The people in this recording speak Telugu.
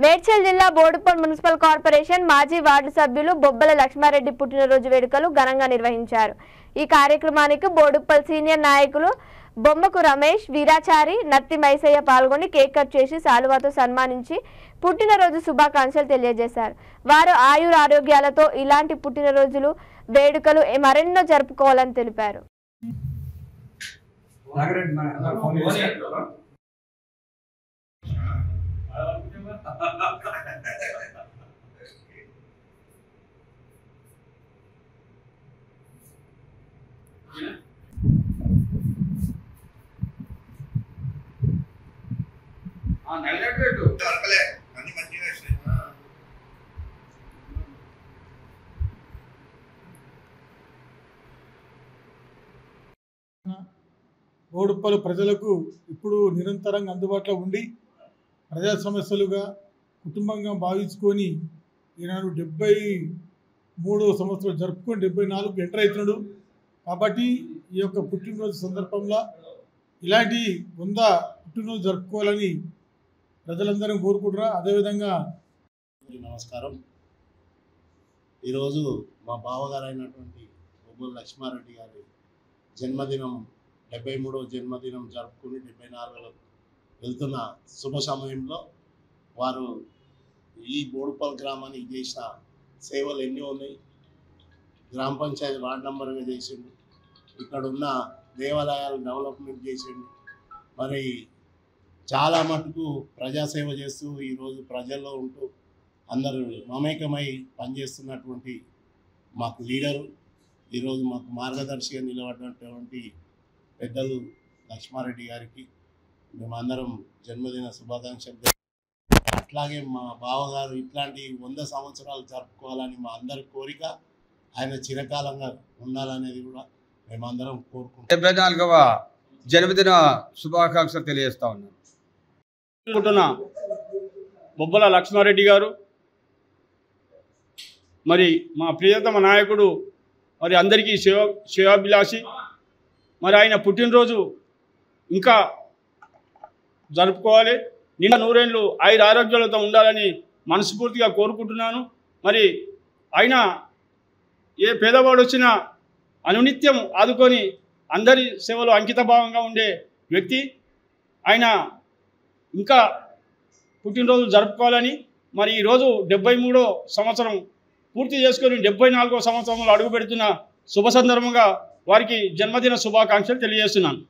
మేడ్చల్ జిల్లా బోడుప్పల్ మున్సిపల్ కార్పొరేషన్ మాజీ వార్డు సభ్యులు బొబ్బల లక్ష్మారెడ్డి పుట్టినరోజు వేడుకలు ఘనంగా నిర్వహించారు। ఈ కార్యక్రమానికి బోడుప్పల్ సీనియర్ నాయకులు బొమ్మకు రమేష్, వీరాచారి, నత్తి మైసయ్య పాల్గొని కేక్ కట్ చేసి సాలువాతో సన్మానించి పుట్టినరోజు శుభాకాంక్షలు తెలియజేశారు। వారు ఆయురారోగ్యాలతో ఇలాంటి పుట్టినరోజులు వేడుకలు మరెన్నో జరుపుకోవాలని తెలిపారు। బోడుప్పల్ ప్రజలకు ఇప్పుడు నిరంతరంగా అందుబాటులో ఉండి ప్రజా సమస్యలుగా కుటుంబంగా భావించుకొని ఈనాడు 73వ సంవత్సరం జరుపుకొని 74కు ఎంటర్ అవుతున్నాడు। కాబట్టి ఈ యొక్క పుట్టినరోజు సందర్భంలో ఇలాంటి 100 పుట్టినరోజు జరుపుకోవాలని ప్రజలందరూ కోరుకుంటున్నారు। అదేవిధంగా నమస్కారం। ఈరోజు మా బావగారు అయినటువంటి బొబ్బల లక్ష్మారెడ్డి గారి జన్మదినం 73వ జన్మదినం జరుపుకుని 74లో వెళ్తున్న శుభ సమయంలో వారు ఈ బోడుప్పల్ గ్రామానికి చేసిన సేవలు ఎన్నో ఉన్నాయి। గ్రామ పంచాయతీ వార్డు నంబర్గా చేసిండు, ఇక్కడ ఉన్న దేవాలయాలు డెవలప్మెంట్ చేసిండు, మరి చాలా మటుకు ప్రజాసేవ చేస్తూ ఈరోజు ప్రజల్లో ఉంటూ అందరూ మమేకమై పనిచేస్తున్నటువంటి మాకు లీడరు, ఈరోజు మాకు మార్గదర్శిగా నిలబడినటువంటి పెద్దలు లక్ష్మారెడ్డి గారికి మేమందరం జన్మదిన శుభాకాంక్షలు। అట్లాగే మా బావగారు ఇట్లాంటి 100 సంవత్సరాలు జరుపుకోవాలని మా అందరి కోరిక, ఆయన చిరకాలంగా ఉండాలనేది కూడా మేమందరం కోరుకుంటున్నాం। 74వ జన్మదిన శుభాకాంక్షలు తెలియజేస్తా ఉన్నాను। బొబ్బల లక్ష్మారెడ్డి గారు మరి మా ప్రియతమ నాయకుడు, మరి అందరికీ సేవాభిలాషి, మరి ఆయన పుట్టినరోజు ఇంకా జరుపుకోవాలి, నిండా నూరేళ్ళు ఆయుర ఆరోగ్యాలతో ఉండాలని మనస్ఫూర్తిగా కోరుకుంటున్నాను। మరి ఆయన ఏ పేదవాడు వచ్చినా అనునిత్యం ఆదుకొని అందరి సేవలో అంకితభావంగా ఉండే వ్యక్తి ఆయన ఇంకా పుట్టినరోజు జరుపుకోవాలని, మరి ఈరోజు 73వ సంవత్సరం పూర్తి చేసుకొని 74వ సంవత్సరంలో అడుగు పెడుతున్న శుభ సందర్భంగా వారికి జన్మదిన శుభాకాంక్షలు తెలియజేస్తున్నాను।